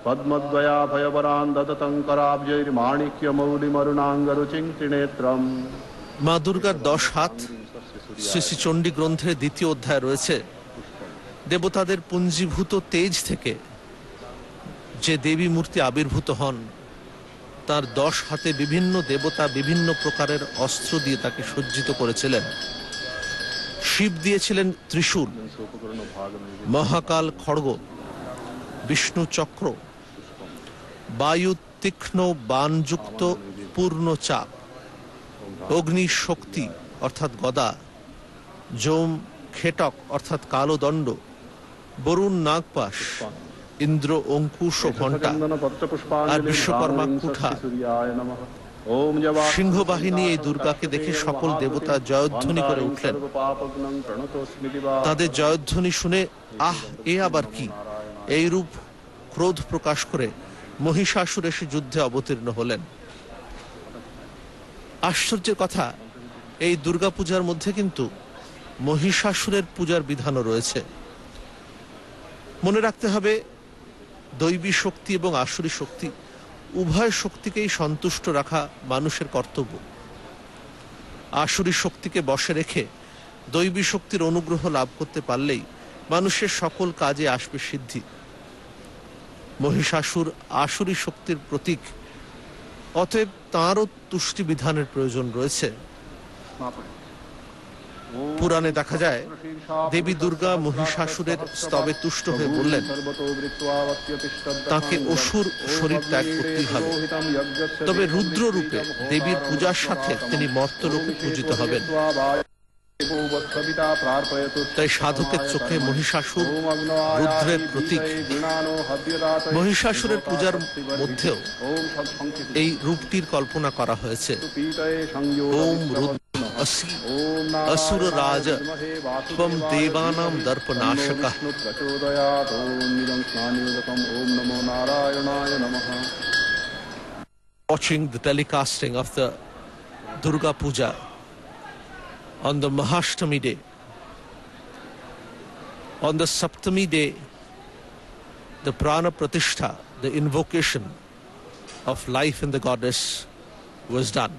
পদ্মদ্বয়াভয়বরান দদতং করাব্জৈর্মাণিক্যমৌলিমরুণাঙ্গরুচিং ত্রিনেত্রম। মা দুর্গার 10 হাত শ্রী শ্রী চণ্ডী গ্রন্থের 2য় অধ্যায় রয়েছে দেবতাদের পুঞ্জীভূত তেজ থেকে যে দেবী মূর্তি আবির্ভূত হন তার 10 হাতে বিভিন্ন দেবতা বিভিন্ন প্রকারের অস্ত্র দিয়ে তাকে সজ্জিত করেছিলেন। শিব দিয়েছিলেন ত্রিশূল, মহাকাল খড়গ, বিষ্ণু চক্র, বায়ু তীক্ষ্ণ বাণযুক্ত পূর্ণ চাপ, অগ্নি শক্তি অর্থাৎ গদা, যম খেটক অর্থাৎ কালো দণ্ড, বরুণ নাগপাশ, ইন্দ্র অঙ্কুশ ও ঘণ্টা, আর বিশ্বকর্মা কুঠা। সিংহবাহিনী এই দুর্গাকে দেখে সকল দেবতা জয়ধ্বনি করে উঠলেন। তাদের জয়ধ্বনি শুনে আহ, এ আবার কি, এই রূপ ক্রোধ প্রকাশ করে মহিষাসুর এসে যুদ্ধে অবতীর্ণ হলেন। আশ্চর্যের কথা, এই দুর্গাপূজার মধ্যে কিন্তু মহিষাসুরের পূজার বিধানও রয়েছে। মনে রাখতে হবে, দৈবী শক্তি এবং আসুরী শক্তি উভয় শক্তিকেই সন্তুষ্ট রাখা মানুষের কর্তব্য। আসুরী শক্তিকে বশে রেখে দৈবী শক্তির অনুগ্রহ লাভ করতে পারলেই মানুষের সকল কাজে আসবে সিদ্ধি। মহিষাসুর আসুরী শক্তির প্রতীক, অতএব তাঁরও তুষ্টি বিধানের প্রয়োজন রয়েছে। পুরাণে দেখা যায়, দেবী দুর্গা মহিষাসুরের স্তবে তুষ্ট হয়ে বললেন তাকে অসুর শরীর ত্যাগ করতেই হবে, তবে রুদ্র রূপে দেবীর পূজার সাথে তিনি মর্তলোকে পূজিত হবেন। তাই সাধকের চোখে মহিষাসুর রুদ্রের প্রতীক। মহিষাসুরের পূজার মধ্যেও এই রূপটির কল্পনা করা হয়েছে। ওম রুদ্র আসি আসুর রাজ ত্বম দেবানাম দর্পনাশকঃ। Watching the telecasting of the Durga Puja on the Mahashtami day. On the Saptami day, the Prana Pratishtha, the invocation of life in the goddess, was done.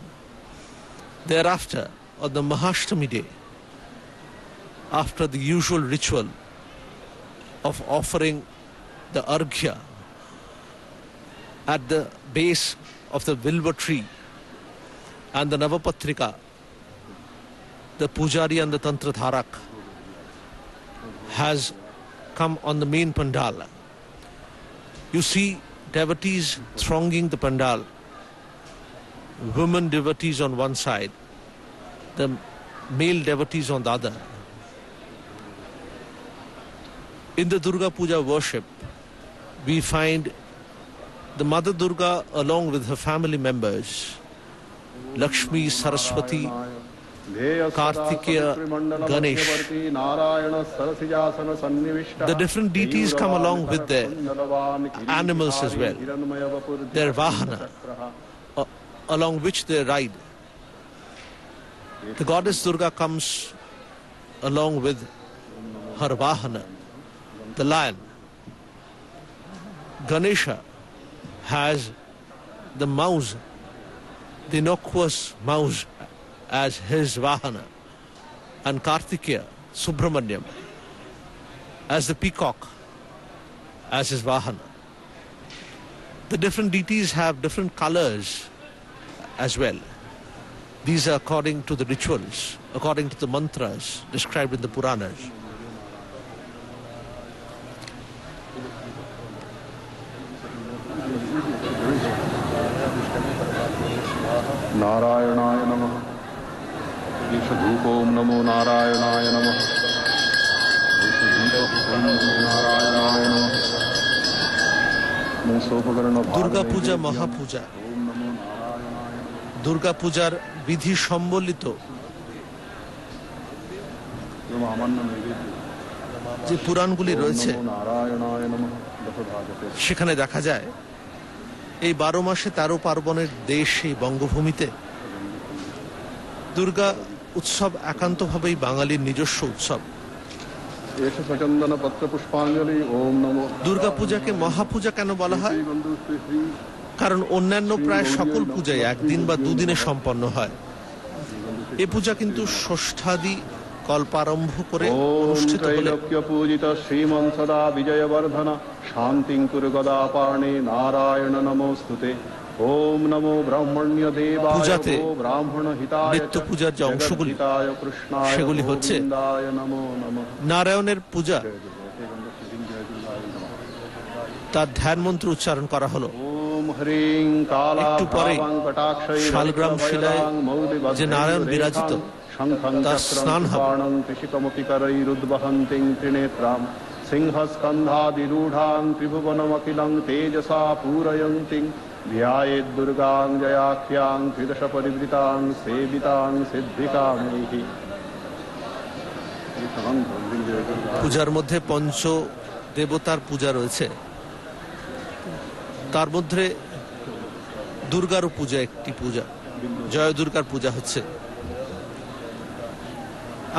Thereafter, on the Mahashtami day, after the usual ritual of offering the arghya at the base of the Vilva tree and the Navapatrika, the Pujari and the Tantra Dharak has come on the main pandal. You see devotees thronging the pandal, women devotees on one side, the male devotees on the other. In the Durga Puja worship, we find the Mother Durga along with her family members, Lakshmi, Saraswati, Kartikeya, Ganesh. The different deities come along with their animals as well, their Vahana, along which they ride. The goddess Durga comes along with her Vahana, the lion. Ganesha has the mouse, the innocuous mouse, as his Vahana, and Kartikeya, Subramanyam, as the peacock, as his Vahana. The different deities have different colors as well. These are according to the rituals, according to the mantras described in the Puranas. नारायणाय नमः। धूपोम नमो नारायणाय नमः। দুর্গা পূজা মহাপূজা। দুর্গা পূজার বিধি সম্বলিত যে পুরাণগুলি রয়েছে সেখানে দেখা যায়, এই 12 মাসে 13 পার্বণের দেশ এই বঙ্গভূমিতে দুর্গা উৎসব একান্তভাবেই বাঙালির নিজস্ব উৎসব। एष सचन्दन पत्र पुष्पाञ्जलि ओम नमो দুর্গাপূজাকে মহাপূজা কেন বলা হয়? बंधु श्री श्री কারণ অন্যান্য প্রায় সকল পূজাই একদিন বা দুদিনে সম্পন্ন হয়। এ পূজা কিন্তু ষষ্ঠাদি কল্পারম্ভ করে ओम অনুষ্ঠিত হলে त्रैलोक्य पूजित श्रीमन सदा विजयवर्धन शांतिं कुरु गदापाणे नारायण नमोस्तुते ओम नमो ब्राह्मण्य देवाय পূজাতে गो ब्राह्मण हिताय নিত্য পূজার যে অংশগুলি जगद्धिताय कृष्णाय সেগুলি হচ্ছে गोविन्दाय नमो नमः নারায়ণের পূজা, তার ধ্যান মন্ত্র উচ্চারণ করা হলো। ओम ह्रीं काला একটু পরেই भावं कटाक्षै শালগ্রাম শিলায় যে নারায়ণ বিরাজিত, তার স্নান হবে। बाणं कृषिकमपि करैरुद्वहन्तीं त्रिनेत्रां सिंहस्कन्धादिरूढां त्रिभुवनमखिलं तेजसा पूरयन्तीं ध्यायेद्दुर्गां जयाख्यां त्रिदश परिवृतां सेवितां सिद्धिकामैः। পূজার মধ্যে পঞ্চ দেবতার পূজা রয়েছে, তার মধ্যে দুর্গারও পূজা একটি পূজা, জয় দুর্গার পূজা হচ্ছে।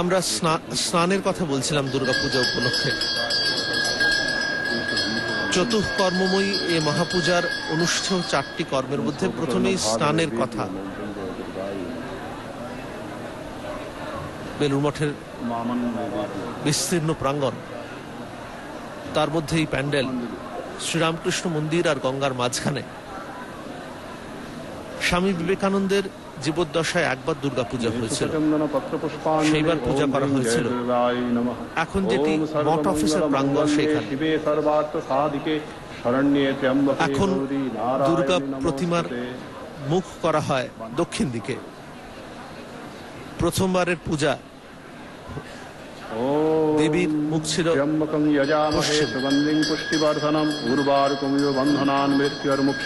আমরা স্নানের কথা বলছিলাম দুর্গা পূজা উপলক্ষে। চতুষ্কর্মময়ী এই মহাপূজার অনুষ্ঠেয় 4টি কর্মের মধ্যে প্রথমেই স্নানের কথা। বেলুড় মঠের বিস্তীর্ণ প্রাঙ্গণ, তার মধ্যে এই প্যান্ডেল, শ্রীরামকৃষ্ণ মন্দির আর গঙ্গার মাঝখানে। স্বামী বিবেকানন্দের জীবদ্দশায় একবার দুর্গাপূজা হয়েছিল, সেইবার পূজা করা হয়েছিল। এখন যেটি মঠ অফিসের প্রাঙ্গণ, সেখানে এখন দুর্গা প্রতিমার মুখ করা হয় দক্ষিণ দিকে। প্রথমবারের পূজা দেবীর মুখ ছিল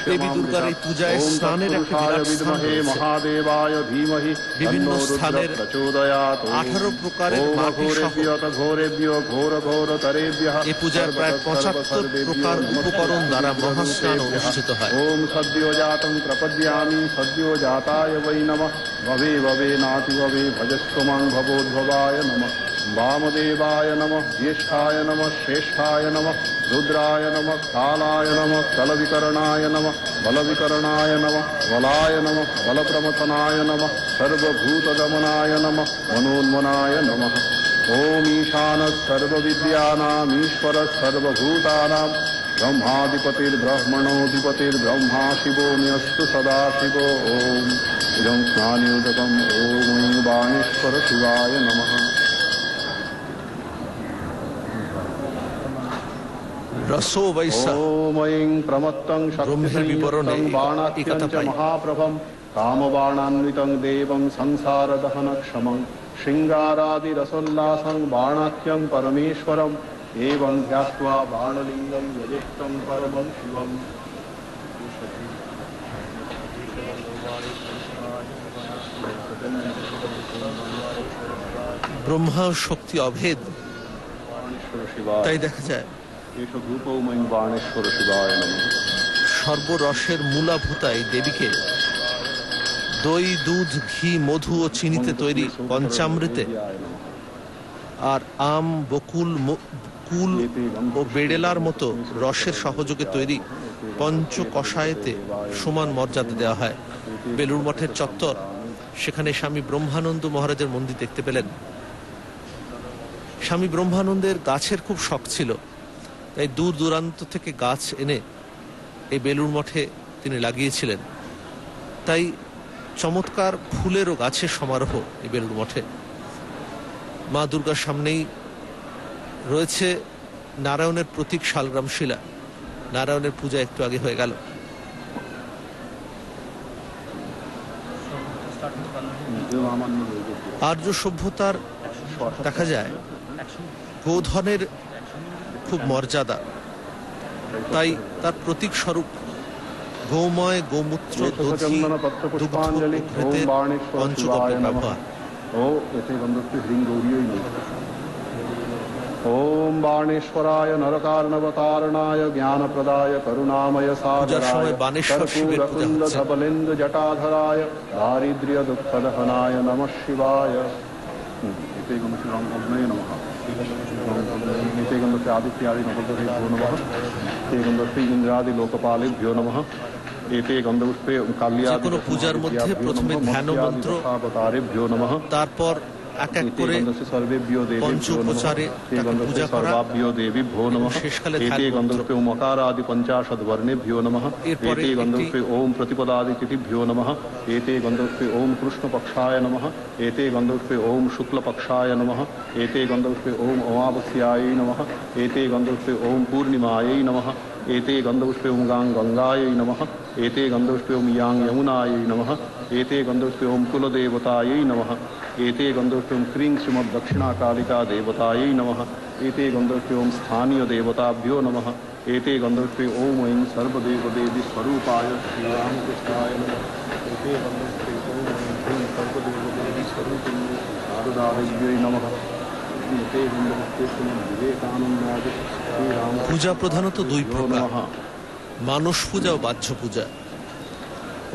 দেবী দুর্গার এই পূজায় স্নানের একটি বিরাট স্থান রয়েছে। বিভিন্ন স্থানের 18 প্রকারের মাটি সহ এই পূজায় প্রায় 75 প্রকার উপকরণ দ্বারা মহাস্নান অনুষ্ঠিত হয়। ওম সদ্যো জাতং প্রপদ্যামি সদ্যো জাতায় বৈ নমঃ ভবে ভবে নাতি ভবে ভজস্বমাং ভবোদ্ভবায় নমঃ वामदेवाय नमः ज्येष्ठाय नमः श्रेष्ठाय नमः रुद्राय नमः कालाय नमः कलविकरणाय नमः बलविकरणाय नमः बलाय नमः बलप्रमथनाय नमः सर्वभूतदमनाय नमः मनोन्मनाय नमः ओम ईशानः सर्वविद्यानाम् ईश्वरः सर्वभूतानां ब्रह्माधिपतिर्ब्रह्मणोऽधिपतिर्ब्रह्मा शिवो मेऽस्तु सदा शिवो ओम इदं स्नानयोजकम् ओम बाणेश्वर शिवाय नमः। রসো বৈশা ব্রহ্মের বিবরণে এই কথা পাই। মহাপ্রভম কামবাণান্বিতং দেবং সংসার দহন ক্ষমং শৃঙ্গারাদি রসোল্লাসং বাণাখ্যং পরমেশ্বরম এবং ধ্যাত্বা বাণলিঙ্গম যজেষ্টং পরমং শিবম। ব্রহ্মা শক্তি অভেদ, তাই দেখা যায় সর্বরসের মূলাভূতা এই দেবীকে দই, দুধ, ঘি, মধু ও চিনিতে তৈরি পঞ্চামৃতে আর আম, বকুল, কুল ও বেড়েলার মতো রসের সহযোগে তৈরি পঞ্চ কষায়েতে সমান মর্যাদা দেওয়া হয়। বেলুড় মঠের চত্বর, সেখানে স্বামী ব্রহ্মানন্দ মহারাজের মন্দির দেখতে পেলেন। স্বামী ব্রহ্মানন্দের গাছের খুব শখ ছিল, তাই দূর দূরান্ত থেকে গাছ এনে এই বেলুড় মঠে তিনি লাগিয়েছিলেন। তাই চমৎকার ফুলের ও গাছের সমারোহ এই বেলুড় মঠে। মা দুর্গার সামনেই রয়েছে নারায়ণের প্রতীক শালগ্রাম শিলা। নারায়ণের পূজা একটু আগে হয়ে গেল। আর্য সভ্যতার দেখা যায় গোধনের খুব মর্যাদা, তাই তার প্রতীক স্বরূপ গোময়, গোমূত্র, দধি, দুগ্ধ ও ঘৃতের পঞ্চগব্যের ব্যবহার। ओम बाणेश्वराय नरकार्णवतारणाय ज्ञानप्रदाय करुणामय सागराय कर्पूरकुंडधबलेन्दु जटाधराय दारिद्र्य दुःखदहनाय नमः शिवाय। एते गन्धस्य अग्नये नमः एते गन्धस्य आदित्यादि नवग्रहेभ्यो नमः एते गन्धस्य इंद्रादि लोकपालेभ्यो नमः एते गन्धपुष्पे काल्यादि কোনো পূজার মধ্যে প্রথমে ধ্যান মন্ত্র, अवतारेभ्यो नमः তারপর এক এক করে सर्वेभ्यो পঞ্চ উপচারে তাকে পূজা করা, सर्वाभ्यो देवीभ्यो नमः শেষকালে एते गन्धपुष्पे ओमकारादि पंचाशद् वर्णेभ्यो नमः এরপরে एते गन्धपुष्पे ओम प्रतिपदादि तिथिभ्यो नमः एते गन्धपुष्पे ओम कृष्णपक्षाय नमः एते गन्धपुष्पे ओम शुक्लपक्षाय नमः एते गन्धपुष्पे ओम अमावस्यायै नमः एते गन्धपुष्पे ओम पूर्णिमायै नमः एते गन्धपुष्पे ओम गंगायै नमः एते गन्धपुष्पे ओम यां यमुनायै नमः एते गन्धपुष्पे ओम कुलदेवतायै नमः एते गन्धपुष्पे ओम क्रीं श्रीमद्दक्षिणाकालिका देवतायै नमः एते गन्धपुष्पे ओम स्थानीय देवताभ्यो नमः एते गन्धपुष्पे ओम ऐं सर्वदेवदेवी स्वरूपाय श्रीरामकृष्णाय नमः एते गन्धपुष्पे ओम ऐं सर्वदेवदेवी स्वरूपिणी शारदादेव्यै नमः एते गन्धपुष्पे श्रीमद्विवेकानन्दाय श्रीराम পূজা প্রধানত দুই প্রকার, মানস পূজা ও বাহ্য পূজা।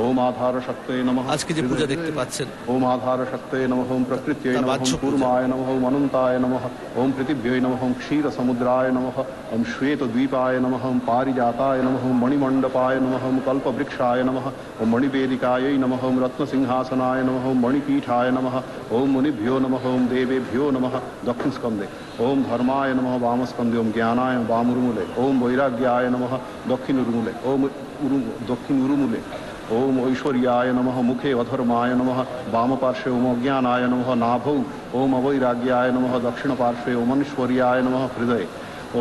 ओम आधार शक्तये नमः আজকে যে পূজা দেখতে পাচ্ছেন ओम आधार शक्तये नमः ओम प्रकृत्यै তা नमः বাহ্য ओम कूर्माय नमः ओम अनन्ताय नमः ओम पृथिव्यै नमः ओम क्षीरसमुद्राय नमः ओम श्वेतद्वीपाय नमः ओम पारिजाताय नमः ओम मणिमण्डपाय नमः ओम कल्पवृक्षाय नमः ओम मणिवेदिकायै नमः ओम रत्नसिंहासनाय नमः ओम मणिपीठाय नमः ओम मुनिभ्यो नमः ओम देवेभ्यो नमः दक्षिण स्कंदे ओम धर्माय नमः वामस्कंदे ओम ज्ञानाय वामुरुमूले ओम वैराग्याय नमः दक्षिण उरुमूले ओम दक्षिण उरुमूले ओम ऐश्वर्याय नमः मुखे अधर्माय नमः वामपार्श्वे ओम अज्ञानाय नमः नाभौ ओम अवैराग्याय नमः दक्षिण पार्श्वे ओम ऐश्वर्याय नमः हृदय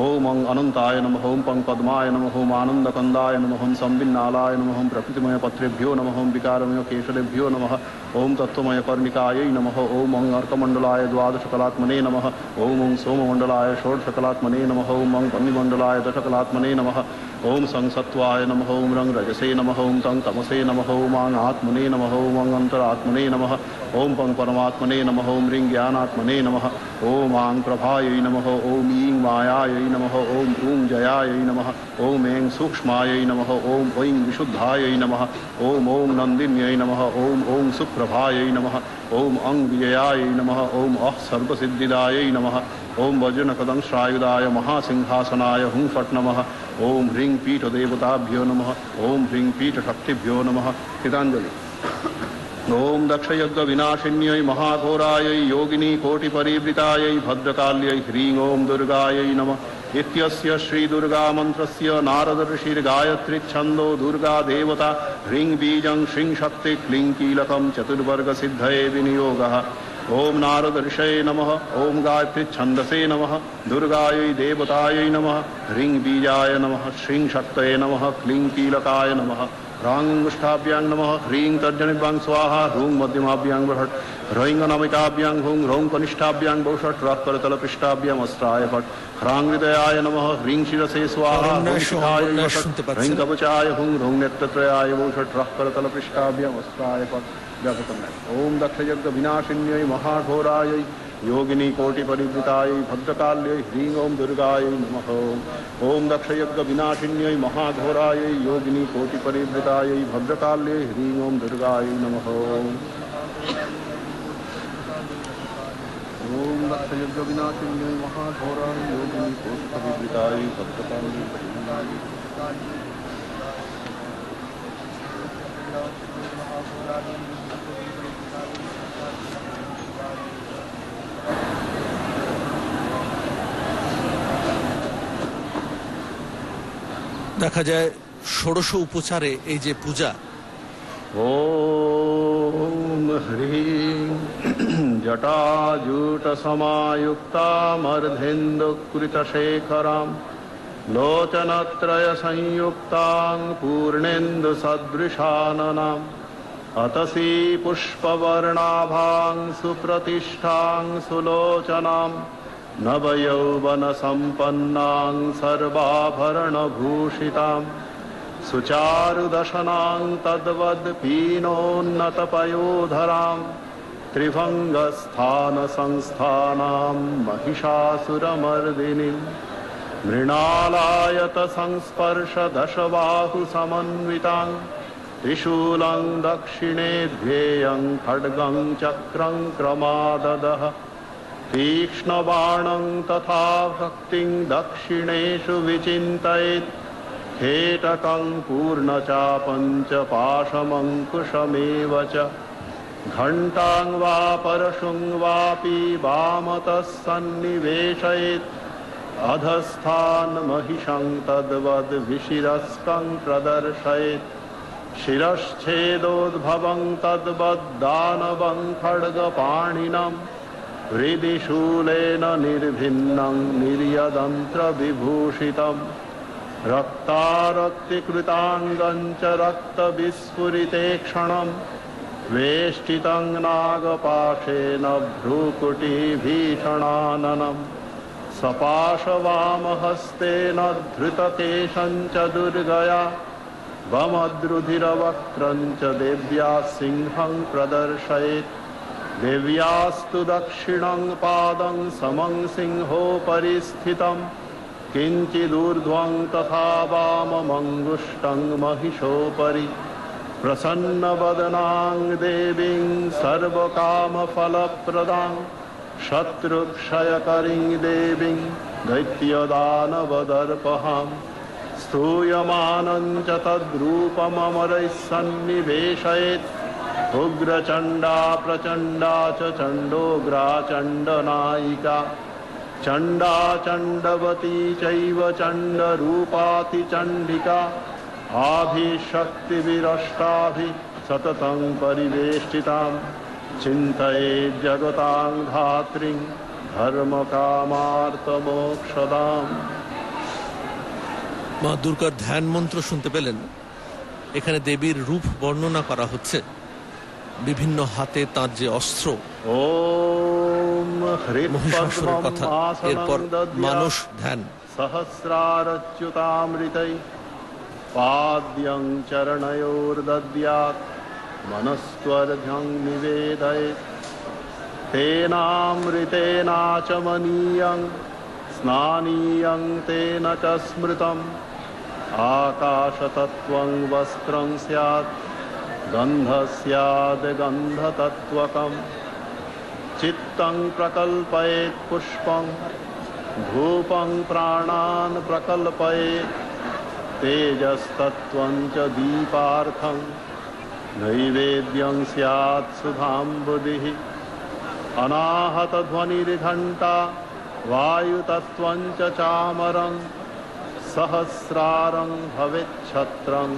ओम अनंताय नमः ओम पंकपद्माय नमः ओम आनंदकंदाय नमः ओम संबिन्नालाय नमः ओम प्रकृतिमय पत्रेभ्यो नमः ओम विकारमय केशलेभ्यो नमः ओम तत्वमय कर्णिकायै नमः ओम अर्कमंडलाय द्वादशकलात्मने नमः ओम सोममंडलाय षोडशकलात्मने नमः ओम पन्निमंडलाय दशकलात्मने नमः ओम संसत्वाय नमः ओम रंग रजसे नमः ओम तं तमसे नमः ओम आत्मने नमः ओम अंतरात्मने नमः ओम पं परमात्मने नमः ओम ह्रीं ज्ञानात्मने नमः ओम आं प्रभायै नमः ओम ईं मायायै नमः ओम ऊं जयायै नमः ओम ऐं सूक्ष्मायै नमः ओम ऐं विशुद्धायै नमः ओम ओम नन्दिन्यै नमः ओम ओम सुप्रभायै नमः ओम अं विजयायै नमः ओम अः सर्वसिद्धिदायै नमः ओम वज्रनकदंश्रायुधाय महासिंहासनाय हुं फट् नमः ओम ह्रीं पीठदेवताभ्यो नमः ओम ह्रीं पीठशक्तिभ्यो नमः कृताञ्जलि ओम दक्षयज्ञ विनाशिन्यै महाघोरायै योगिनी कोटिपरिवृतायै भद्रकाल्यै ह्रीं ओम दुर्गायै नमः इत्यस्य श्री दुर्गा मंत्रस्य नारद ऋषिर्गायत्री छंदो दुर्गा देवता ह्रीं बीजं श्रीं शक्ति क्लीं कीलकं चतुर्वर्ग सिद्धये विनियोगः ओम नारद ऋषये नमः ओम गायत्री छंदसे नमः दुर्गायै देवतायै नमः ह्रीं बीजाय नमः श्रीं शक्तये नमः क्लीं कीलकाय नमः ह्रांगुष्ठाभ्यां नमः ह्रीं तर्जनिभ्यां स्वाहा ह्रूं मध्यमाभ्यां बृहट् ह्रैं अनामिकाभ्यां हुं ह्रौं कनिष्ठाभ्यां बहुषट् ह्रः करतलपृष्ठाभ्यां अस्त्राय फट् ह्रां हृदयाय नमः ह्रीं शिरसे स्वाहा ह्रीं कवचाय हुं ह्रौं नेत्रत्रयाय बहुषट् ह्रः करतलपृष्ठाभ्यां अस्त्राय फट् ओम दक्षयज्ञ विनाशिन्यै महाघोरायै योगिनी कोटिपरिवृतायै भद्रकाल्यै ह्रीं ओम दुर्गायै नमः ओम दक्षयज्ञ विनाशिन्यै महाघोरायै योगिनी कोटिपरिवृतायै भद्रकाल्यै ह्रीं ओम दुर्गायै नमः ओम दक्षयज्ञ विनाशिन्यै महाघोरायै योगिनी कोटिपरिवृतायै भद्रकाल्यै দেখা যায় ষোড়শ উপচারে এই যে পূজা, ओम ह्रीं जटाजूटसमायुक्तामर्धेन्दुकृतशेखरां लोचनत्रयसंयुक्तां पूर्णेन्दुसदृशाननाम् अतसी पुष्पवर्णाभां सुप्रतिष्ठां सुलोचनां नवयौवनसम्पन्नां सर्वाभरणभूषितां सुचारुदशनां तद्वद्पीनोन्नतपयोधरां त्रिभङ्गस्थानसंस्थानां महिषासुरमर्दिनीं मृणालायतसंस्पर्शदशबाहुसमन्वितां त्रिशूलं दक्षिणे ध्येयं खड्गं चक्रं क्रमाददः तीक्ष्णबाणं तथा भक्तिं दक्षिणेषु विचिन्तयेत् हेटकं पूर्णचापं च पाशमङ्कुशमेव च घण्टां वा परशुं वापि वामतः सन्निवेशयेत् अधस्थान् महिषं तद्वद् विशिरस्कं प्रदर्शयेत् शिरश्छेदोद्भवं तद्वद्दानवं खड्गपाणिनं हृदि शूलेन निर्भिन्नं निर्यदन्त्रविभूषितं रक्तारक्तिकृताङ्गं च रक्तविस्फुरिते क्षणं वेष्टितं नागपाशेन भ्रूकुटिभीषणाननं सपाशवामहस्तेन धृतकेशं च दुर्गया वमद्रुधिरवक्त्रं च देव्या सिंहं प्रदर्शयेत् देव्यास्तु दक्षिणं पादं समं सिंहोपरि स्थितं किञ्चिदूर्ध्वं तथा वाममङ्गुष्ठं महिषोपरि प्रसन्नवदनां देवीं सर्वकामफलप्रदां शत्रुक्षयकरीं देवीं दैत्यदानवदर्पहां स्तूयमानं च तद्रूपममरैः सन्निवेशयेत् उग्रचण्डा प्रचण्डा च चण्डोग्रा चण्डनायिका चण्डा चण्डवती चैव चण्डरूपातिचण्डिका आभिशक्तिविरष्टाभिः सततं परिवेष्टितां चिन्तयेत् जगतां धात्रीं धर्मकामार्तमोक्षदाम्। মা দুর্গার ধ্যান মন্ত্র শুনতে পেলেন। এখানে দেবীর রূপ বর্ণনা করা হচ্ছে। বিভিন্ন হাতে তাঁর যে অস্ত্র, মহিষাসুরের কথা, এরপর মানুষ ধ্যান। সহস্রারচ্যুতামৃতৈ পাদ্যং চরণয়োর্দদ্যাৎ মনস্ত্বর্ঘ্যং নিবেদয়েৎ তেনামৃতেনাচমনীয়ং স্নানীয়ং তেন চ স্মৃতম আকাশতত্ত্বং বস্ত্রং স্যাৎ গন্ধস্যাদ গন্ধতত্ত্বকম চিত্তং প্রকল্পয়েৎ পুষ্পং ধূপং প্রাণান প্রকল্পয়েৎ তেজস্তত্ত্বং চ দীপার্থং নৈবেদ্যং স্যাৎ সুধাম্বুধিঃ অনাহতধ্বনির্ঘণ্টা वायुतत्त्वं च चामरं सहस्रारं भवेच्छत्रं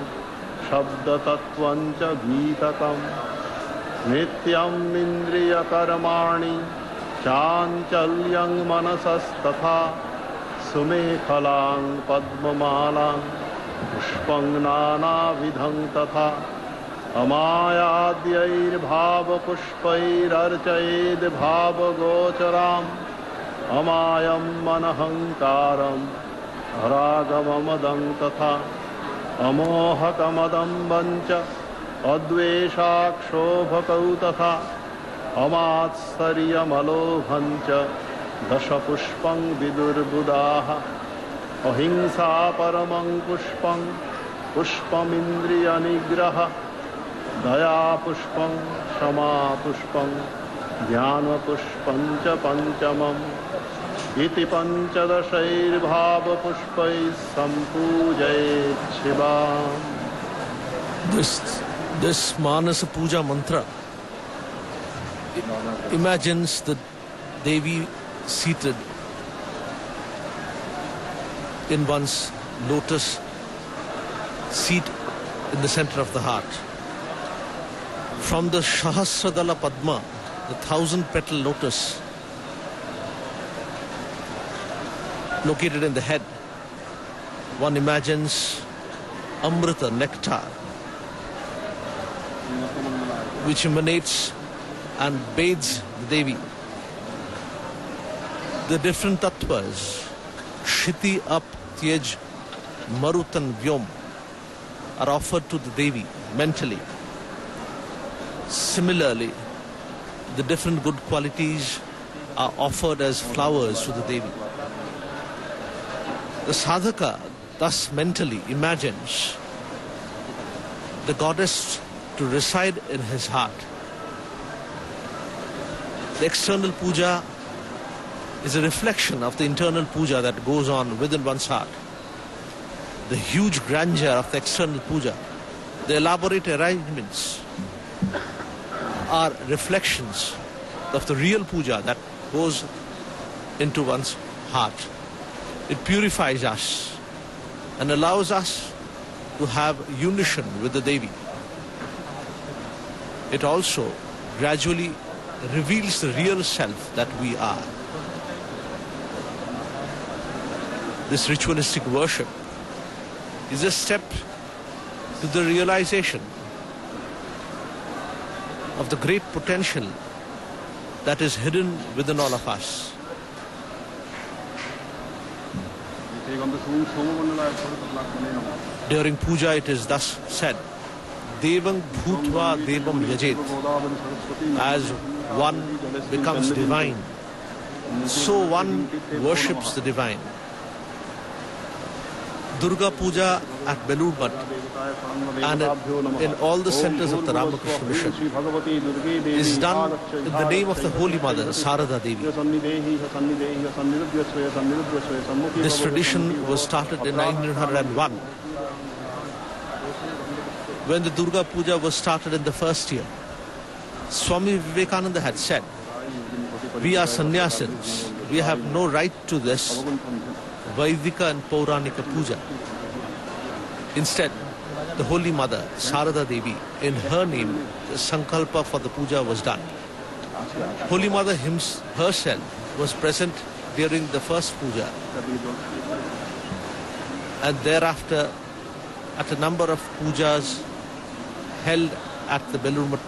शब्दतत्त्वं च गीतकं नित्यं इन्द्रियकर्माणि चाञ्चल्यं मनसस्तथा सुमेखलां पद्ममालां पुष्पं नानाविधं तथा अमायाद्यैर्भावपुष्पैरर्चयेद् भावगोचराम् अमायं मनहङ्कारं रागममदं तथा अमोहकमदम्बं च अद्वेषाक्षोभकौ तथा अमात्सर्यमलोभं च दशपुष्पं विदुर्बुधाः अहिंसा परमं पुष्पं पुष्पमिन्द्रियनिग्रह दया पुष्पं क्षमा पुष्पं ज्ञानपुष्पं च पञ्चमम् इति पञ्चदशैर्भावपुष्पैः सम्पूजयेत् शिवाम्। This Manasa Puja mantra imagines the Devi seated in one's lotus seat in the center of the heart. From the Sahasradala Padma, the 1,000-petal lotus located in the head, one imagines Amrita, nectar, which emanates and bathes the Devi. The different tattvas, Shiti, Ap, Tyej, Marut and Vyom, are offered to the Devi mentally. Similarly, the different good qualities are offered as flowers to the Devi. The sadhaka thus mentally imagines the goddess to reside in his heart. The external puja is a reflection of the internal puja that goes on within one's heart. The huge grandeur of the external puja, the elaborate arrangements are reflections of the real puja that goes into one's heart. It purifies us and allows us to have unison with the Devi. It also gradually reveals the real self that we are. This ritualistic worship is a step to the realization of the great potential that is hidden within all of us. During puja it is thus said, Devang Bhutva Devam Yajet. As one becomes divine, so one worships the divine. Durga Puja at Belur Math and in all the centers of the Ramakrishna Mission is done in the name of the Holy Mother, Sarada Devi. This tradition was started in 1901 when the Durga Puja was started in the first year. Swami Vivekananda had said, we are sannyasins, we have no right to this Vaidika and Pauranika Puja. Instead, the Holy Mother, Sarada Devi, in her name, the Sankalpa for the puja was done. Holy Mother herself was present during the first puja, and thereafter at a number of pujas held at the Belur Math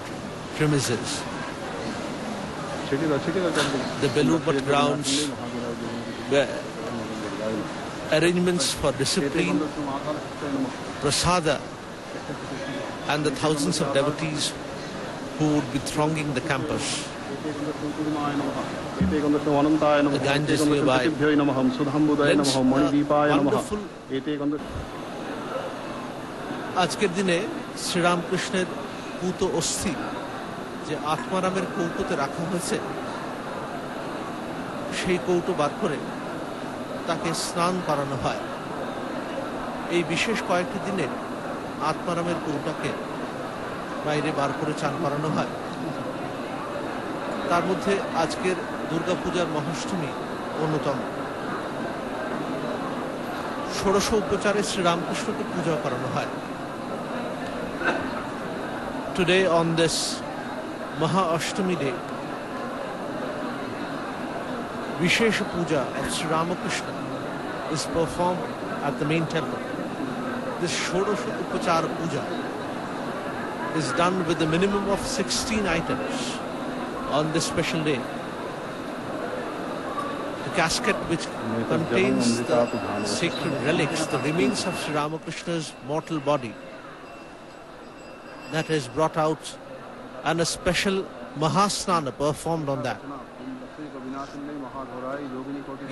premises. The Belur Math grounds were arrangements for discipline, prasada, and the thousands of devotees who would be thronging the campus. The Ganges nearby lends a wonderful. আজকের দিনে শ্রীরামকৃষ্ণের পুত অস্থি যে আত্মারামের কৌটোতে রাখা হয়েছে, সেই কৌটো বার করে তাকে স্নান করানো হয়। এই বিশেষ কয়েকটি দিনে আত্মারামের কৌটাকে বাইরে বার করে চান করানো হয়। তার মধ্যে আজকের দুর্গাপূজার মহাষ্টমী অন্যতম। ষোড়শ উপচারে শ্রীরামকৃষ্ণকে পূজা করানো হয়। Today on this Maha Ashtami day, Vishesha Puja of Sri Ramakrishna is performed at the main temple. This Shodasha Upachara Puja is done with a minimum of 16 items on this special day. The casket which contains the sacred relics, the remains of Sri Ramakrishna's mortal body, that is brought out and a special Mahasnana performed on that.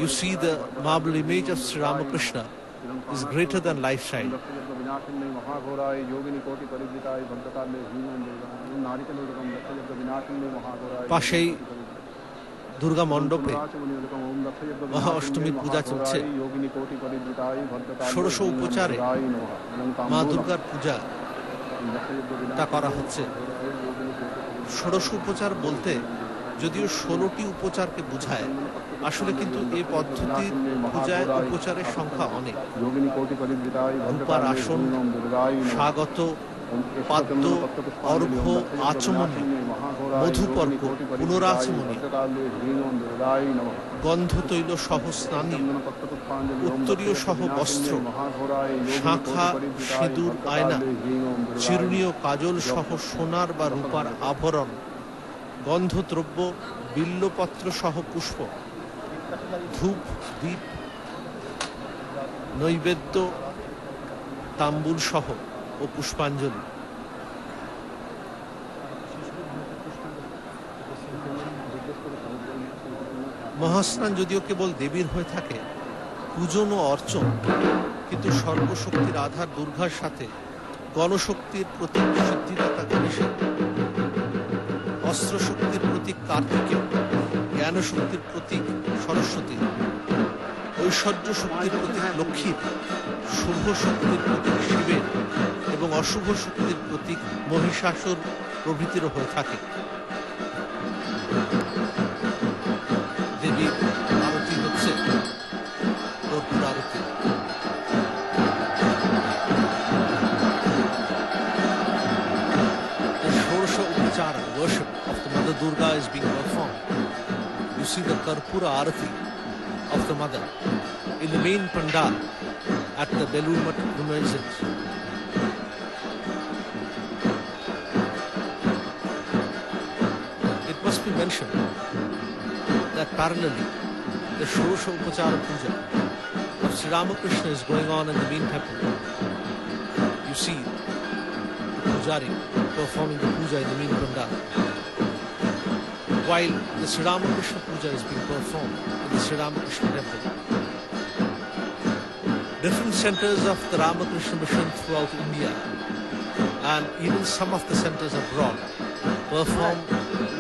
You see the marble image of Sri Ramakrishna is greater than life-size. পাশেই দুর্গা মণ্ডপে মহা অষ্টমীর পূজা চলছে। ষোড়শ উপচারে মা দুর্গার পূজা তা করা হচ্ছে। ষোড়শ উপচার বলতে যদিও 16টি উপচারকে বোঝায়, আসলে কিন্তু এই পদ্ধতির পূজায় উপচারের সংখ্যা অনেক। রূপার আসন, স্বাগত, পাদ্য, অর্ঘ্য, আচমনী, মধুপর্ক, পুনরাচমনী, গন্ধতৈল সহ স্নানী, উত্তরীয় সহ বস্ত্র, শাঁখা, সিঁদুর, আয়না, চিরুনীয় কাজল সহ সোনার বা রূপার আভরণ, গন্ধদ্রব্য, বিল্লপত্র সহ পুষ্প, ধূপ, দীপ, নৈবেদ্য, তাম্বুল সহ ও পুষ্পাঞ্জলি। মহাস্নান যদিও কেবল দেবীর হয়ে থাকে, পূজন ও অর্চন কিন্তু সর্বশক্তির আধার দুর্গার সাথে গণশক্তির প্রতীক সিদ্ধিদাতা গণেশের, অস্ত্রশক্তির প্রতীক কার্তিকেয়, জ্ঞান শক্তির প্রতীক সরস্বতী, ঐশ্বর্য শক্তির প্রতীক লক্ষ্মীর, শুভ শক্তির প্রতীক শিবের এবং অশুভ শক্তির প্রতীক মহিষাসুর প্রভৃতিরও হয়ে থাকে। দেবীর আরতি হচ্ছে কর্পূর আরতি। The ষোড়শ Upachara worship of the Mother Durga is being performed. You see the Karpura Arati of the Mother in the main pandal at the Belur Math premises. It must be mentioned that parallelly the ষোড়শ Upachara Puja of Sri Ramakrishna is going on in the main temple. You see the Pujari performing the puja in the main pandal, while the Sri Ramakrishna Puja is being performed in the Sri Ramakrishna temple. Different centers of the Ramakrishna mission throughout India and even some of the centers abroad perform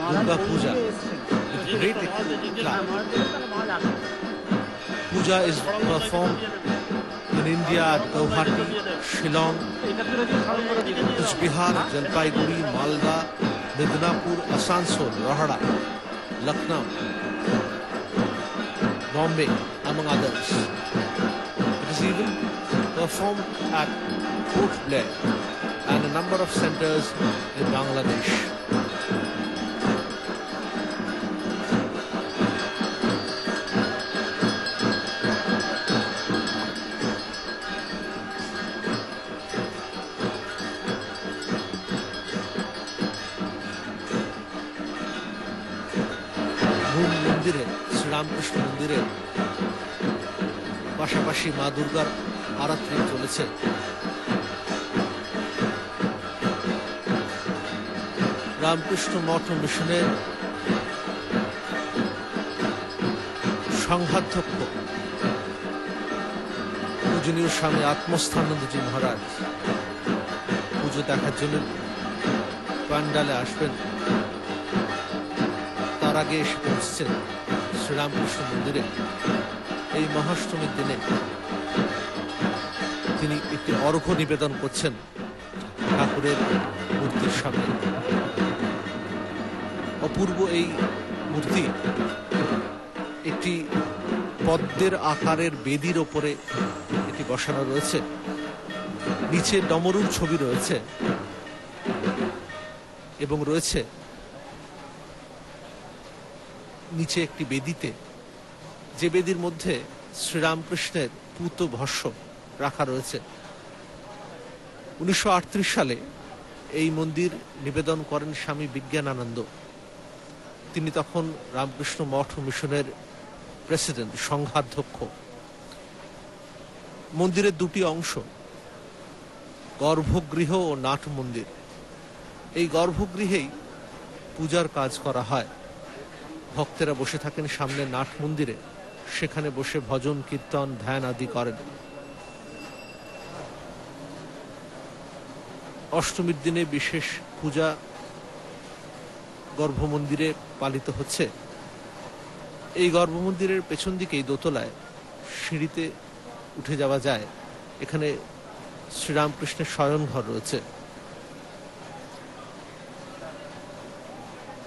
Durga Puja with great eclat. Puja is performed in India at Guwahati, Shillong, Bihar, Jalpaiguri, Malda, Midnapur, Asansol, Rohada, Lucknow, Bombay, among others. It is even performed at Port Blair and a number of centers in Bangladesh. মূল মন্দিরে শ্রীরামকৃষ্ণ মন্দিরে পাশাপাশি মা দুর্গার আরাত্রি চলেছে। রামকৃষ্ণ মঠ মিশনের সংঘাধ্যক্ষ পূজনীয় স্বামী আত্মস্থানন্দজি মহারাজ পুজো দেখার জন্য প্যান্ডালে আসবেন। তার আগে এসে পৌঁছছেন শ্রীরামকৃষ্ণ মন্দিরে। এই মহাষ্টমীর দিনে তিনি একটি অর্ঘ্য নিবেদন করছেন ঠাকুরের মূর্তির সামনে। অপূর্ব এই মূর্তি একটি পদ্মের আকারের বেদির ওপরে এটি বসানো রয়েছে। নিচে ডমরুর ছবি রয়েছে এবং রয়েছে নিচে একটি বেদিতে, যে বেদির মধ্যে শ্রীরামকৃষ্ণের পূত ভস্য রাখা রয়েছে। 1938 সালে এই মন্দির নিবেদন করেন স্বামী বিজ্ঞানানন্দ। তিনি তখন রামকৃষ্ণ মঠ মিশনের প্রেসিডেন্ট, সংঘাধ্যক্ষ। মন্দিরের দুটি অংশ, গর্ভগৃহ ও নাট মন্দির। এই গর্ভগৃহেই পূজার কাজ করা হয়। ভক্তেরা বসে থাকেন সামনে নাট মন্দিরে, সেখানে বসে ভজন কীর্তন ধ্যান আদি করেন। অষ্টমীর দিনে বিশেষ পূজা গর্ভমন্দিরে পালিত হচ্ছে। এই গর্ভমন্দিরের পেছন দিকেই দোতলায় সিঁড়িতে উঠে যাওয়া যায়। এখানে শ্রীরামকৃষ্ণের শয়নঘর রয়েছে।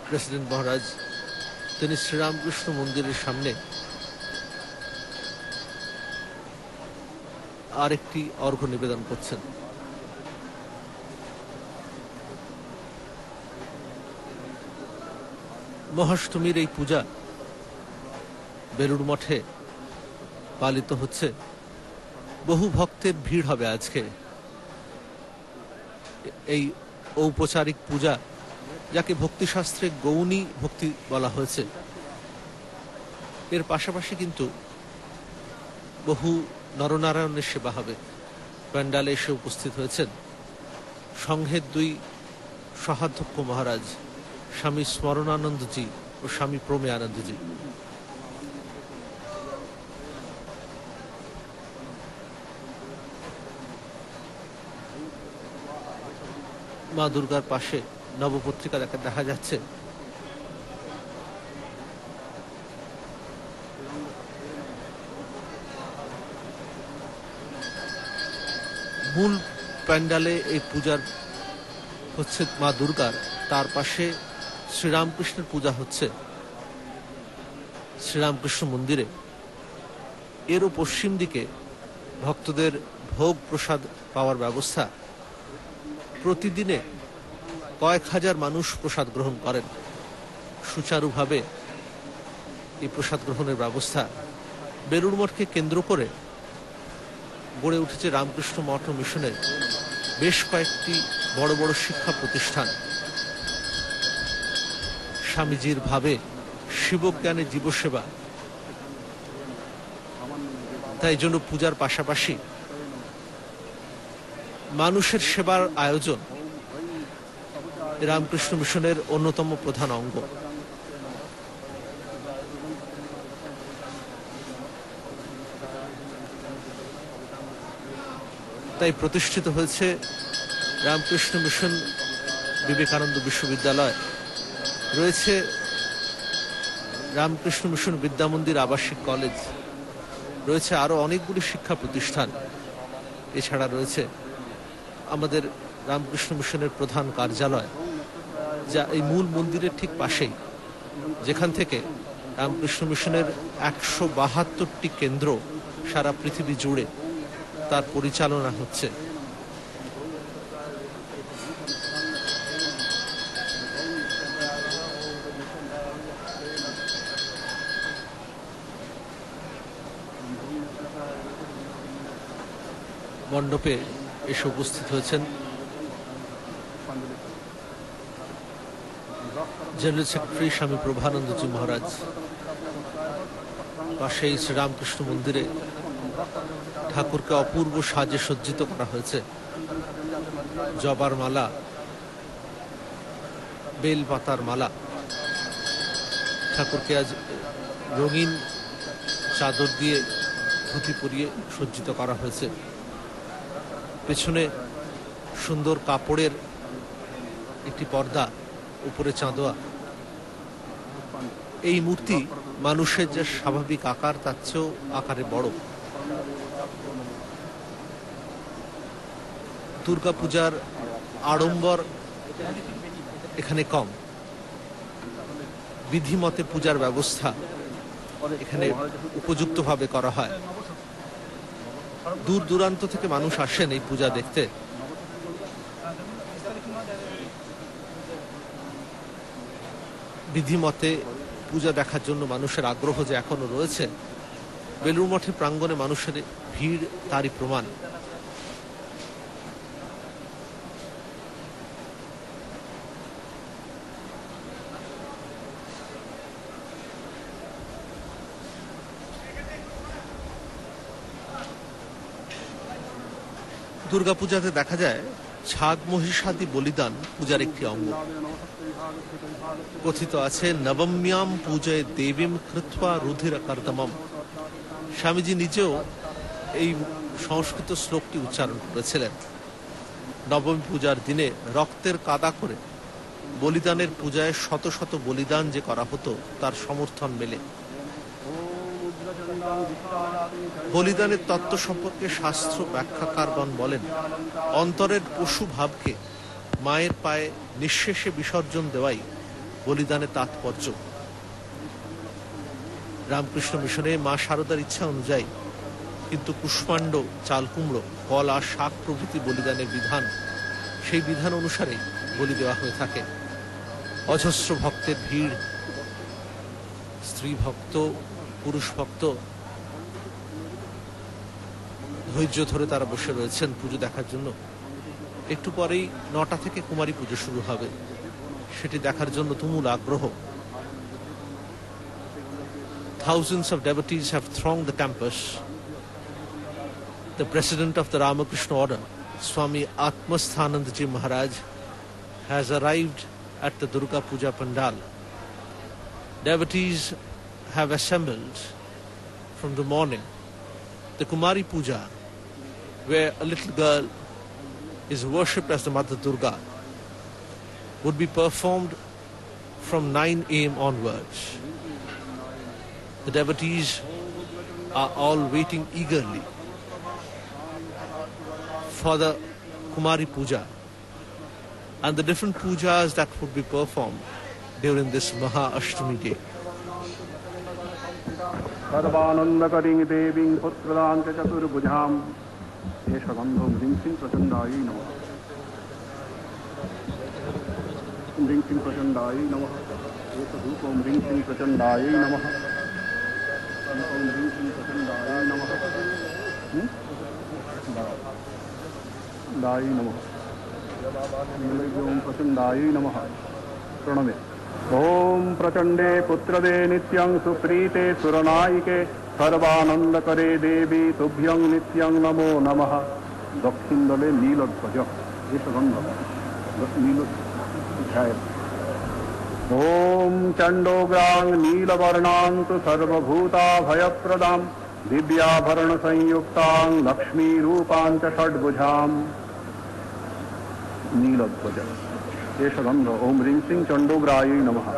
প্রেসিডেন্ট মহারাজ তিনি শ্রীরামকৃষ্ণ মন্দিরের সামনে আরেকটি অর্ঘ্য নিবেদন করছেন। মহাষ্টমীর এই পূজা বেলুড় মঠে পালিত হচ্ছে। বহু ভক্তের ভিড় হবে আজকে। এই ঔপচারিক পূজা, যাকে ভক্তিশাস্ত্রে গৌণী ভক্তি বলা হয়েছে, এর পাশাপাশি কিন্তু বহু নরনারায়ণের সেবা হবে। প্যান্ডালে এসে উপস্থিত হয়েছেন সংঘের দুই সহাধ্যক্ষ মহারাজ, স্বামী স্মরণানন্দজি ও স্বামী প্রমেয়ানন্দজি। মা দুর্গার পাশে নবপত্রিকা দেখা যাচ্ছে। মূল প্যান্ডালে এই পূজার হচ্ছে মা দুর্গার, তার পাশে শ্রীরামকৃষ্ণের পূজা হচ্ছে শ্রীরামকৃষ্ণ মন্দিরে। এরও পশ্চিম দিকে ভক্তদের ভোগ প্রসাদ পাওয়ার ব্যবস্থা। প্রতিদিনে কয়েক হাজার মানুষ প্রসাদ গ্রহণ করেন। সুচারুভাবে এই প্রসাদ গ্রহণের ব্যবস্থা। বেলুড় মঠকে কেন্দ্র করে গড়ে উঠেছে রামকৃষ্ণ মঠ ও মিশনের বেশ কয়েকটি বড় বড় শিক্ষা প্রতিষ্ঠান। স্বামীজির ভাবে শিবজ্ঞানে জীবসেবা, তাই জন্য পূজার পাশাপাশি মানুষের সেবার আয়োজন রামকৃষ্ণ মিশনের অন্যতম প্রধান অঙ্গ। তাই প্রতিষ্ঠিত হয়েছে রামকৃষ্ণ মিশন বিবেকানন্দ বিশ্ববিদ্যালয়, রয়েছে রামকৃষ্ণ মিশন বিদ্যামন্দির আবাসিক কলেজ, রয়েছে আরো অনেকগুলি শিক্ষা প্রতিষ্ঠান। এছাড়া রয়েছে আমাদের রামকৃষ্ণ মিশনের প্রধান কার্যালয়, যা এই মূল মন্দিরের ঠিক পাশেই, যেখান থেকে রামকৃষ্ণ মিশনের 172টি কেন্দ্র সারা পৃথিবী জুড়ে তার পরিচালনা হচ্ছে। মণ্ডপে এসে উপস্থিত হয়েছেন জেনারেল সেক্রেটারি স্বামী প্রভানন্দজি মহারাজ। পাশেই শ্রীরামকৃষ্ণ মন্দিরে ঠাকুরকে অপূর্ব সাজে সজ্জিত করা হয়েছে। জবার মালা, বেল পাতার মালা, ঠাকুরকে আজ রঙিন চাদর দিয়ে ধুতি পরিয়ে সজ্জিত করা হয়েছে। পেছনে সুন্দর কাপড়ের একটি পর্দা, উপরে চাঁদোয়া। এই মূর্তি মানুষের যে স্বাভাবিক আকার, তার চেয়েও আকারে বড়। দুর্গাপূজার আড়ম্বর এখানে কম, বিধিমতে পূজার ব্যবস্থা এখানে উপযুক্তভাবে করা হয়। দূর দূরান্ত থেকে মানুষ আসেন এই পূজা দেখতে। বিধিমতে পূজা দেখার জন্য মানুষের আগ্রহ যে এখনো রয়েছে, বেলুড় মঠের প্রাঙ্গণে মানুষের ভিড় তারই প্রমাণ। দুর্গাপূজাতে দেখা যায় ছাগ মহিষাদি বলিদান পূজার একটি অঙ্গ। কথিত আছে নবম্যাম পূজায় দেবীম কৃত্বা রুধির কর্দমম। স্বামীজি নিজেও এই সংস্কৃত শ্লোকটি উচ্চারণ করেছিলেন। নবমী পূজার দিনে রক্তের কাদা করে বলিদানের পূজায় শত শত বলিদান যে করা হতো, তার সমর্থন মেলে। বলিদানের তত্ত্ব সম্পর্কে শাস্ত্র ব্যাখ্যাকারগণ বলেন, অন্তরের পশু ভাবকে মায়ের পায়ে নিঃশেষে বিসর্জন দেওয়াই বলিদানের তাৎপর্য। রামকৃষ্ণ মিশনে মা শারদার ইচ্ছা অনুযায়ী কিন্তু কুষ্মাণ্ড, চাল কুমড়ো, কলা, শাক প্রভৃতি বলিদানের বিধান, সেই বিধান অনুসারে বলি দেওয়া হয়ে থাকে। অজস্র ভক্তের ভিড়, স্ত্রী ভক্ত, পুরুষ ভক্ত ধৈর্য ধরে তারা বসে রয়েছেন পুজো দেখার জন্য। একটু পরেই 9টা থেকে কুমারী পুজো শুরু হবে, সেটি দেখার জন্য তুমুল আগ্রহ। Thousands of devotees have thronged the campus. The president of the Ramakrishna Order, Swami Atmasthanandaji Maharaj, has arrived at the Durga Puja Pandal. Devotees have assembled from the morning. The Kumari Puja, where a little girl is worshipped as the Mother Durga, would be performed from 9 a.m. onwards. The devotees are all waiting eagerly for the Kumari Puja and the different pujas that would be performed during this Maha Ashtami day. सर्वानंदकरीं देवीं पुत्रदां च चतुर्भुजां एष गन्धो ह्रीं श्रीं प्रचण्डायै नमः ह्रीं श्रीं प्रचण्डायै नमः एष धूपं ह्रीं श्रीं प्रचण्डायै नमः ॐ ह्रीं श्रीं प्रचण्डायै नमः दायै नमः ॐ प्रचण्डायै नमः प्रणमे ओम प्रचंडे पुत्रदे नित्यं सुप्रीते सुरनायिके सर्वानंदकरे देवी तुभ्यं नित्यं नमो नमः दक्षिण दले नीलध्वज नीलध्याय ओम चंडोग्रां नीलवर्णां सर्वभूता भयप्रदां दिव्याभरण संयुक्तां लक्ष्मी रूपां च षड्भुजां नीलध्वज एष गंध ओम ह्रीं श्रीं चंडोग्रायै नमः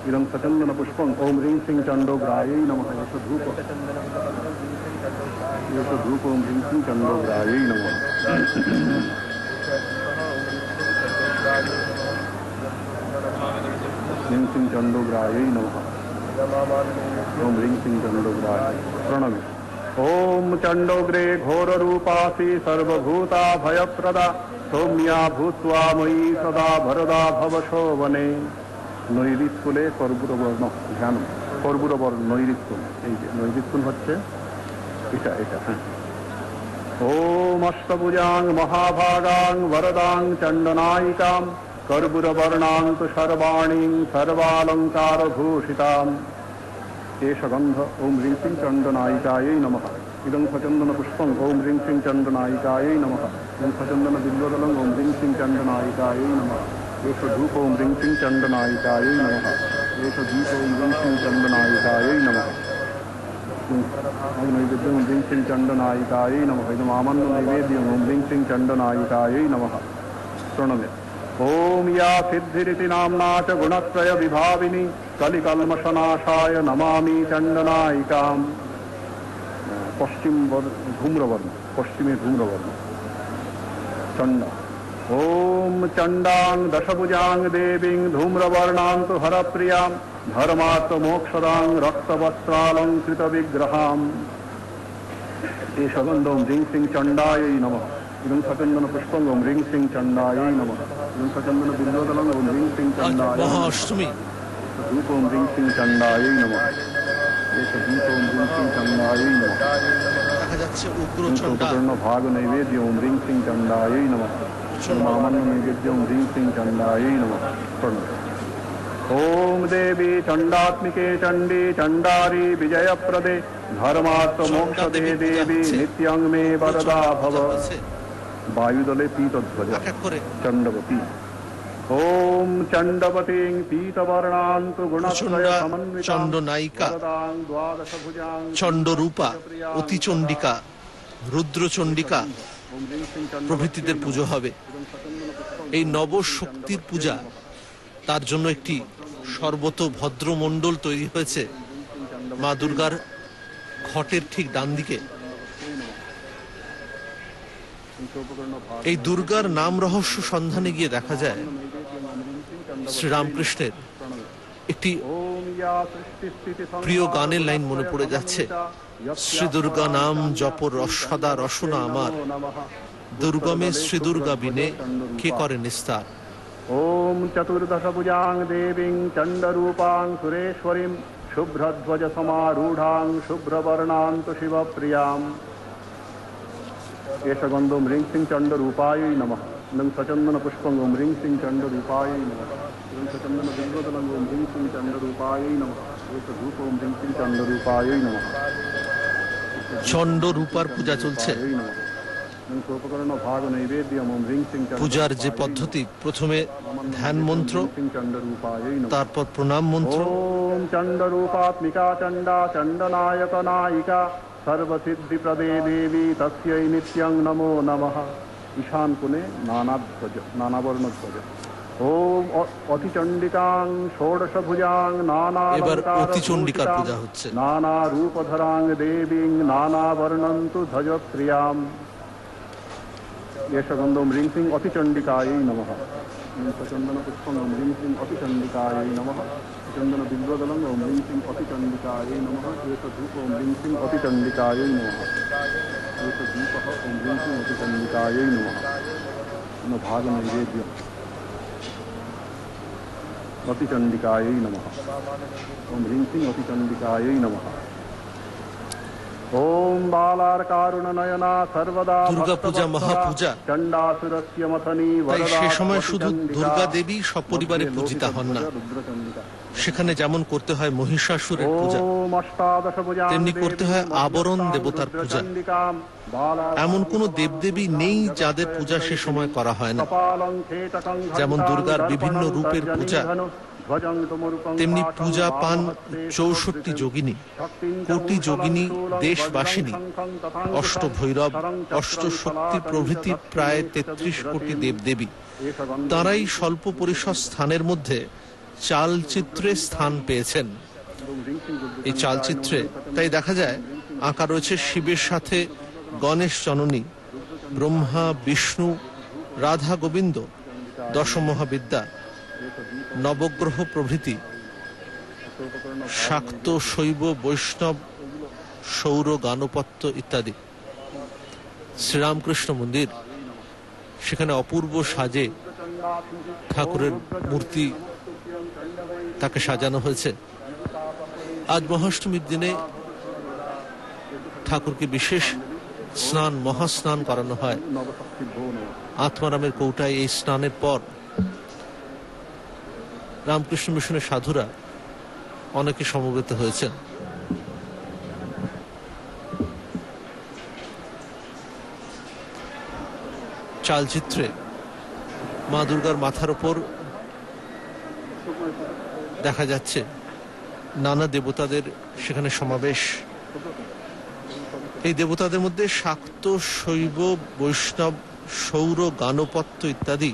इदं सचंदन पुष्पं ओम ह्रीं श्रीं चंडोग्रायै नमः एष धूप ओम ह्रीं श्रीं चंडोग्रायै नमः ह्रीं श्रीं चंडोग्रायै नमः ओम ह्रीं श्रीं चंडोग्रायै प्रणमे ओम चंडोग्रे घोर रूपासि सर्वभूता भयप्रदा सौम्या भूत्वा मयि सदा भरदा भव शोभने नैरित्कुले कर्पूरवर्ण ध्यान कर्पूरवर्ण नैरित्कुल এই যে নৈরিত্কুল হচ্ছে এটা এটা হ্যাঁ ओम अष्टभुजां महाभागां वरदां चंडनायिकां कर्पूरवर्णां तु सर्वाणीं सर्वालंकारभूषितां एष गंध ओम ह्रीं श्रीं चंडनायिकायै नमः इदं सचंदन पुष्पं ओम ह्रीं श्रीं चंडनायिकायै नमः इदं सचंदन बिल्वदलं ओम ह्रीं श्रीं चंडनायिकायै नमः एष धूप ओम ह्रीं श्रीं चंडनायिकायै नमः एष दीप ओम ह्रीं श्रीं चंडनायिकायै नमः नैवेद्यं ओम ह्रीं श्रीं चंडनायिकायै नमः इदम् आमन्न नैवेद्यं ओम ह्रीं श्रीं चंडनायिकायै नमः प्रणमे ओम या सिद्धिरिति नाम्ना च गुणत्रय विभाविनी कलिकल्मषनाशाय नमामि चंडनायिकाम् पश्चिम धूम्रवर्ण पश्चिमे धूम्रवर्ण चंड ओम चंडां दशभुजां देवीं धूम्रवर्णां तु हरप्रियां धर्मात्मोक्षदां रक्तवस्त्रालंकृत विग्रहां एष गन्धो ह्रीं श्रीं चंडायै नमः इदं सचंदन पुष्पं ओम ह्रीं श्रीं चंडायै नमः इदं सचंदन बिल्वदलं ओम ह्रीं श्रीं चंडायै महाअष्टमी धूप ओम ह्रीं श्रीं चंडायै नमः দেখা যাচ্ছে উগ্র চণ্ডা भाग नैवेद्य ओम ह्रीं श्रीं चंडायै नमः मामन्न नैवेद्य ओम ह्रीं श्रीं चंडायै नमः ओम देवी चंडात्मिके चंडी चंडारी विजयप्रदे धर्मात्मोक्षदे देवी नित्यं मे वरदा भव वायुदले पीतध्वज चंडवती ओम चंडवतीं पीतवर्णां तु गुणत्रय समन्वितां चंडनायिका चंडरूपा অতিচণ্ডিকা রুদ্রচণ্ডিকা প্রভৃতিদের পুজো হবে। এই নবশক্তির পূজা, তার জন্য একটি সর্বতোভদ্র মণ্ডল তৈরি হয়েছে মা দুর্গার ঘটের ঠিক ডান দিকে। এই দুর্গার নাম রহস্য সন্ধানে গিয়ে দেখা যায় শ্রীরামকৃষ্ণের একটি প্রিয় গানের লাইন মনে পড়ে যাচ্ছে, শ্রী দুর্গা নাম জপ সদা রসনা আমার, দুর্গমে শ্রী দুর্গা বিনে কে করে নিস্তার। ओम चतुर्दशभुजां देवीं चंडरूपां सुरेश्वरीं शुभ्रध्वज समारूढ़ां शुभ्रवर्णां तु शिवप्रियां एष गन्धो ह्रीं श्रीं चंडरूपायै नमः इदं सचंदन पुष्पं ओम ह्रीं श्रीं चंडरूपायै नमः इदं सचंदन बिल्वदलं ओम ह्रीं श्रीं चंडरूपायै नमः एष धूप ओम ह्रीं श्रीं चंडरूपायै नमः চণ্ডরূপার পূজা চলছে। পূজার যে পদ্ধতি, প্রথমে ধ্যান মন্ত্র, তারপর প্রণাম মন্ত্র। ওম চণ্ডরূপাত্মিকা চণ্ডা চণ্ডনায়ক নায়িকা সর্বসিদ্ধিপ্রদে দেবী তস্यै নিত্যং নমো নমঃ। ঈশান কোণে নানাবর্ণধ্বজ। ওম অতিচণ্ডিকাং ষোড়শভুজাং অতিচণ্ডিকার পূজা হচ্ছে। নানা রূপধরাং দেবীং নানাবর্ণন্তু ধ্বজপ্রিয়াম येषगन्धं ह्रीं श्रीं अतिचण्डिकायै नमः सचन्दनपुष्पं ॐ ह्रीं श्रीं अतिचण्डिकायै नमः चन्दनबिल्वदलं ॐ ह्रीं श्रीं अतिचण्डिकायै नमः एतद्धूप ॐ ह्रीं श्रीं अतिचण्डिकायै नमः एतद्दीपः ॐ ह्रीं श्रीं अतिचण्डिकायै नमः भागनैवेद्यम् अतिचण्डिकायै नमः ॐ ह्रीं श्रीं अतिचण्डिकायै नमः ओम बालारकारुणनयना सर्वदा দুর্গাপূজা মহাপূজা, চণ্ডাসুরস্য মথনী তাই সে সময় শুধু দুর্গা দেবী সপরিবারে পূজিতা হন না, সেখানে যেমন করতে হয় মহিষাসুরের পূজা, তেমনি করতে হয় আবরণ দেবতার পূজা। এমন কোন দেবদেবী নেই যাদের পূজা সে সময় করা হয় না। যেমন দুর্গার বিভিন্ন রূপের পূজা, তেমনি পূজা পান 64 যোগিনী, কোটি যোগিনী, দেশবাসিনী, অষ্টভৈরব, অষ্টশক্তি প্রভৃতি প্রায় 33 কোটি দেবদেবী। তারাই স্বল্প পরিসর স্থানের মধ্যে চালচিত্রে স্থান পেয়েছেন। এই চালচিত্রে তাই দেখা যায় আঁকা রয়েছে শিবের সাথে গণেশ জননী, ব্রহ্মা, বিষ্ণু, রাধা গোবিন্দ, দশমহাবিদ্যা, নবগ্রহ প্রভৃতি, শাক্ত, শৈব, বৈষ্ণব, সৌর, গানপত্য ইত্যাদি। শ্রীরামকৃষ্ণ মন্দির, সেখানে অপূর্ব সাজে ঠাকুরের মূর্তি তাকে সাজানো হয়েছে। আজ মহাষ্টমীর দিনে ঠাকুরকে বিশেষ স্নান, মহাস্নান করানো হয়। আত্মারামের কৌটায় এই স্নানের পর রামকৃষ্ণ মিশনের সাধুরা অনেকে সমবেত হয়েছেন। চালচিত্রে মা দুর্গার মাথার উপর দেখা যাচ্ছে নানা দেবতাদের সেখানে সমাবেশ। এই দেবতাদের মধ্যে শাক্ত, শৈব, বৈষ্ণব, সৌর, গানপত্য ইত্যাদি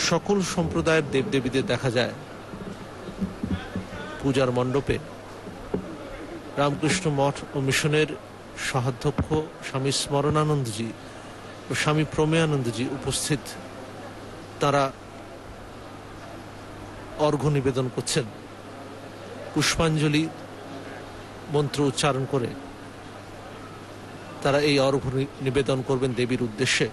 সকল সম্প্রদায়ের দেবদেবীদের দেখা যায়। পূজার মণ্ডপে রামকৃষ্ণ মঠ ও মিশনের সহাধ্যক্ষ স্বামী স্মরণানন্দজি ও স্বামী প্রমেয়ানন্দজি উপস্থিত। তারা অর্ঘ্য নিবেদন করছেন। পুষ্পাঞ্জলি মন্ত্র উচ্চারণ করে তারা এই অর্ঘ্য নিবেদন করবেন দেবীর উদ্দেশ্যে।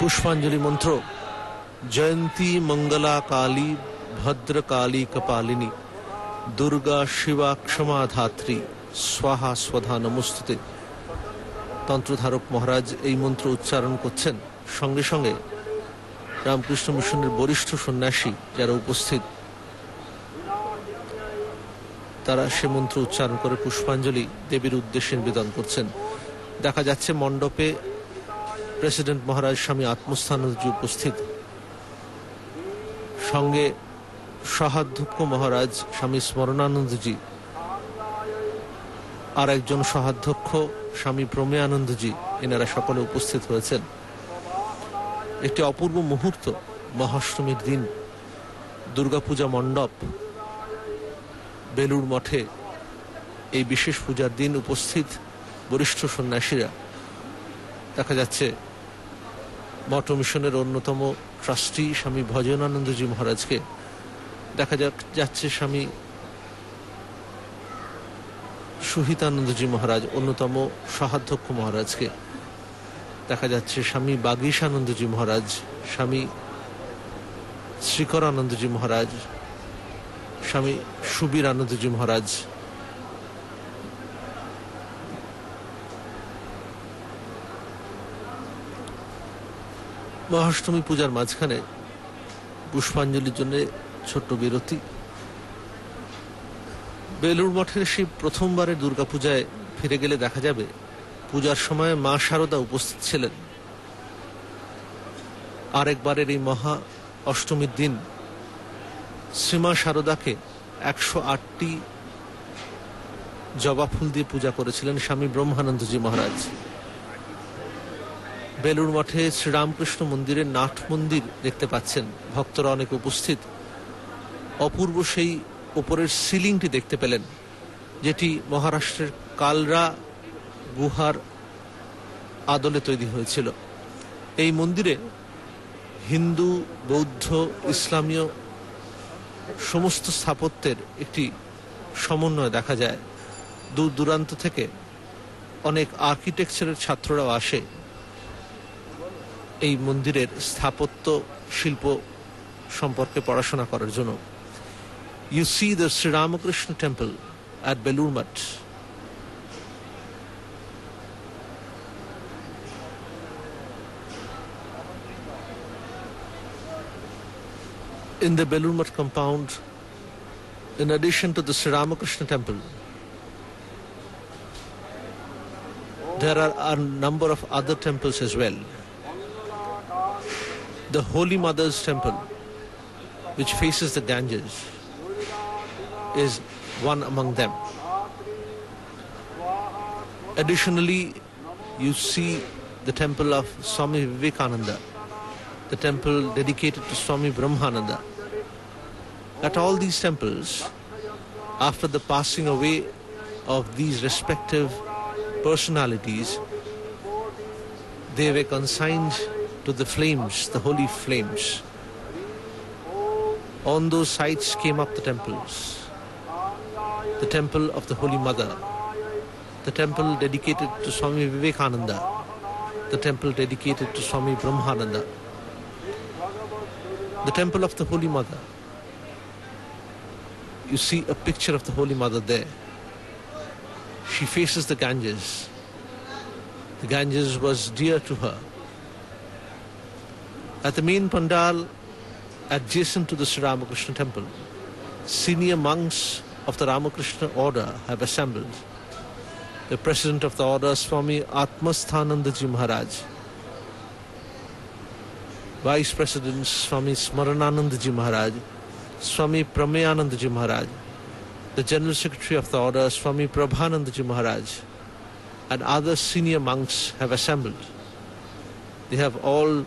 পুষ্পাঞ্জলি মন্ত্র: জয়ন্তী মঙ্গলা কালী ভদ্রকালী কপালিনী দুর্গা শিবা ক্ষমা ধাত্রী স্বাহা স্বধা নমস্তুতে। তন্ত্রধারক মহারাজ এই মন্ত্র উচ্চারণ করছেন। সঙ্গে সঙ্গে রামকৃষ্ণ মিশনের বরিষ্ঠ সন্ন্যাসী যারা উপস্থিত, তারা সে মন্ত্র উচ্চারণ করে পুষ্পাঞ্জলি দেবীর উদ্দেশ্যে নিবেদন করছেন। দেখা যাচ্ছে মণ্ডপে প্রেসিডেন্ট মহারাজ স্বামী আত্মস্থানন্দজি উপস্থিত, সঙ্গে সহাধ্যক্ষ মহারাজ স্বামী স্মরণানন্দজি, আর একজন সহাধ্যক্ষ স্বামী প্রমেয়ানন্দজি, এনারা সকলে উপস্থিত হয়েছেন। একটি অপূর্ব মুহূর্ত। মহাষ্টমীর দিন দুর্গাপূজা মণ্ডপ বেলুড় মঠে, এই বিশেষ পূজার দিন উপস্থিত বরিষ্ঠ সন্ন্যাসীরা। দেখা যাচ্ছে মঠ মিশনের অন্যতম ট্রাস্টি স্বামী ভজনানন্দজি মহারাজকে, দেখা যাচ্ছে স্বামী সুহিতানন্দজি মহারাজ অন্যতম সহাধ্যক্ষ মহারাজকে, দেখা যাচ্ছে স্বামী বাগীশানন্দজি মহারাজ, স্বামী শ্রীকরানন্দজি মহারাজ, স্বামী সুবীর আনন্দজি মহারাজ। মহাষ্টমী পূজার মাঝখানে পুষ্পাঞ্জলির জন্য ছোট্ট বিরতি। বেলুড় মঠের সেই প্রথমবারের দুর্গাপূজায় ফিরে গেলে দেখা যাবে পূজার সময় মা শারদা উপস্থিত ছিলেন। আরেকবারের এই মহা অষ্টমীর দিন শ্রীমা শারদাকে 108টি জবা ফুল দিয়ে পূজা করেছিলেন স্বামী ব্রহ্মানন্দজি মহারাজ। বেলুড় মঠে শ্রীরামকৃষ্ণ মন্দিরের নাট মন্দির দেখতে পাচ্ছেন, ভক্তরা অনেক উপস্থিত। অপূর্ব সেই উপরের সিলিংটি দেখতে পেলেন, যেটি মহারাষ্ট্রের কালরা গুহার আদলে তৈরি হয়েছিল। এই মন্দিরে হিন্দু, বৌদ্ধ, ইসলামীয় সমস্ত স্থাপত্যের একটি সমন্বয় দেখা যায়। দূর দূরান্ত থেকে অনেক আর্কিটেকচারের ছাত্ররাও আসে এই মন্দিরের স্থাপত্য শিল্প সম্পর্কে পড়াশোনা করার জন্য। You see the Sri Ramakrishna temple at Belur Math. In the Belur Math compound, in addition to the Sri Ramakrishna temple, there are a number of other temples as well. The Holy Mother's temple, which faces the Ganges, is one among them. Additionally, you see the temple of Swami Vivekananda, the temple dedicated to Swami Brahmananda. At all these temples, after the passing away of these respective personalities, they were consigned to the flames, the holy flames. On those sites came up the temples. The temple of the Holy Mother, the temple dedicated to Swami Vivekananda, the temple dedicated to Swami Brahmananda, the temple of the Holy Mother. You see a picture of the Holy Mother there. She faces the Ganges. The Ganges was dear to her. At the main pandal adjacent to the Sri Ramakrishna temple, senior monks of the Ramakrishna order have assembled. The president of the order, Swami Atmasthanandaji Maharaj, vice presidents Swami Smarananandaji Maharaj, Swami Prameyanandaji Maharaj, the general secretary of the order, Swami Prabhanandaji Maharaj, and other senior monks have assembled. They have all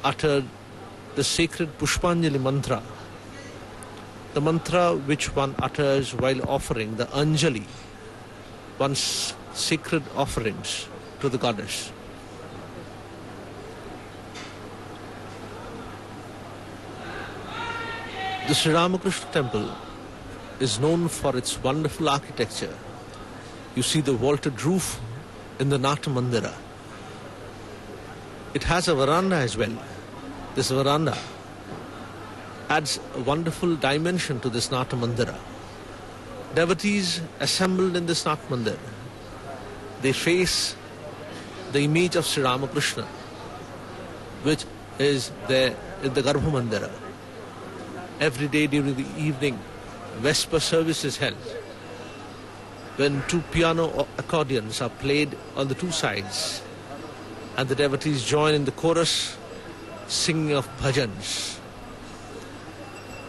uttered the sacred Pushpanjali mantra, the mantra which one utters while offering the Anjali, one's sacred offerings to the goddess. The Sri Ramakrishna temple is known for its wonderful architecture. You see the vaulted roof in the Nata Mandira. It has a veranda as well. This veranda adds a wonderful dimension to this Nata Mandira. Devotees assembled in this Nata Mandira, they face the image of Sri Ramakrishna, which is there in the Garbha Mandira. Every day during the evening, Vesper service is held, when two piano accordions are played on the two sides, and the devotees join in the chorus singing of bhajans.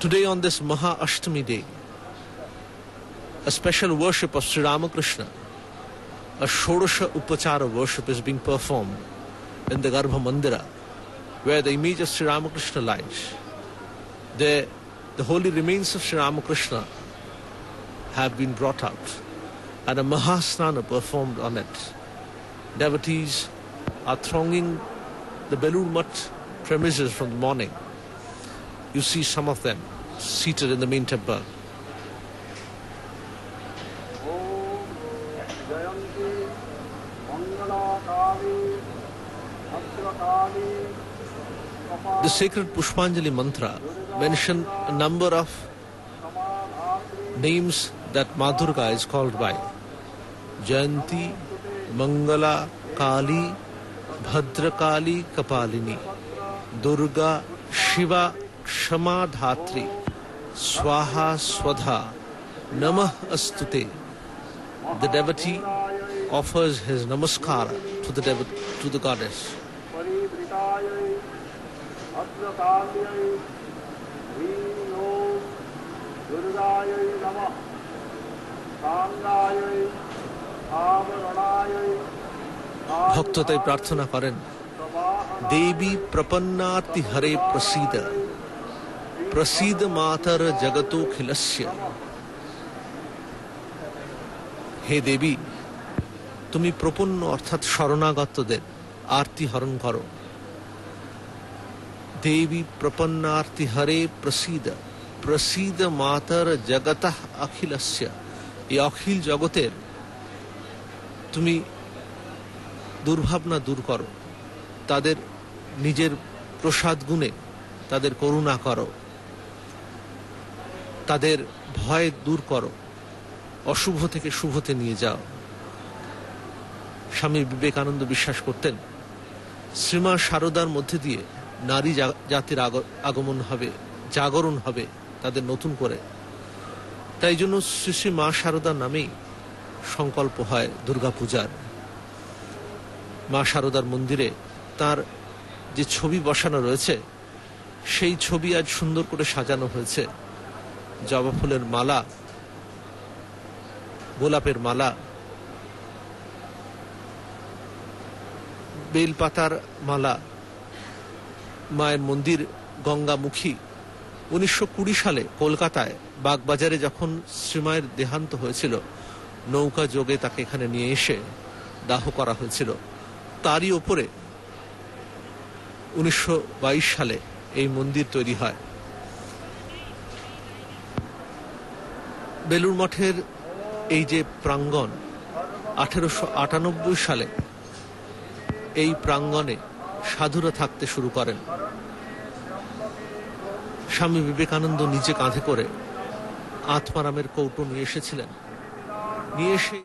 Today, on this Maha Ashtami day, a special worship of Sri Ramakrishna, a Shodasha Upachara worship is being performed in the Garbha Mandira, where the image of Sri Ramakrishna lies. There, the holy remains of Sri Ramakrishna have been brought out, and a Mahasnana performed on it. Devotees are thronging the Belur Math premises from the morning. You see some of them seated in the main temple. The sacred Pushpanjali mantra mentioned a number of names that Ma Durga is called by. Jayanti, Mangala, Kali, Bhadrakali, Kapalini, Durga, Shiva, Kshama Dhatri, Swaha Swadha, Namah Astute. The devotee offers his namaskara to the goddess. ভক্ত তাই প্রার্থনা করেন, দেবী প্রপন্নাতি হরে প্রসীদ, प्रसीद मातर जगतोखिलस्य। হে দেবী, তুমি প্রপন্ন অর্থাৎ শরণাগতদের আরতি হরণ করো। দেবী প্রপন্নার্তি হরে প্রসীদ, প্রসীদ মাতর জগতঃ অখিলস্য। এই অখিল জগতের তুমি দুর্ভাবনা দূর করো, তাদের নিজের প্রসাদ গুণে তাদের করুণা করো, তাদের ভয় দূর করো, অশুভ থেকে শুভতে নিয়ে যাও। স্বামী বিবেকানন্দ বিশ্বাস করতেন শ্রীমা শারদার মধ্যে দিয়ে নারী জাতির আগমন হবে, জাগরণ হবে তাদের নতুন করে। তাই জন্য শ্রী শ্রী মা শারদার নামেই সংকল্প হয় দুর্গাপূজার। মা শারদার মন্দিরে তার যে ছবি বসানো রয়েছে সেই ছবি আজ সুন্দর করে সাজানো হয়েছে। জবা ফুলের মালা, গোলাপের মালা, বেলপাতার মালা। মায়ের মন্দির গঙ্গামুখী। 1920 সালে কলকাতায় বাগবাজারে যখন শ্রীমায়ের দেহান্ত হয়েছিল, নৌকা যোগে তাকে এখানে নিয়ে এসে দাহ করা হয়েছিল। তারই ওপরে 1922 সালে এই মন্দির তৈরি হয়। বেলুড় মঠের এই যে প্রাঙ্গণ, 1898 সালে এই প্রাঙ্গণে সাধুরা থাকতে শুরু করেন। স্বামী বিবেকানন্দ নিজে কাঁধে করে আত্মারামের কৌটো নিয়ে এসেছিলেন। নিয়ে এসে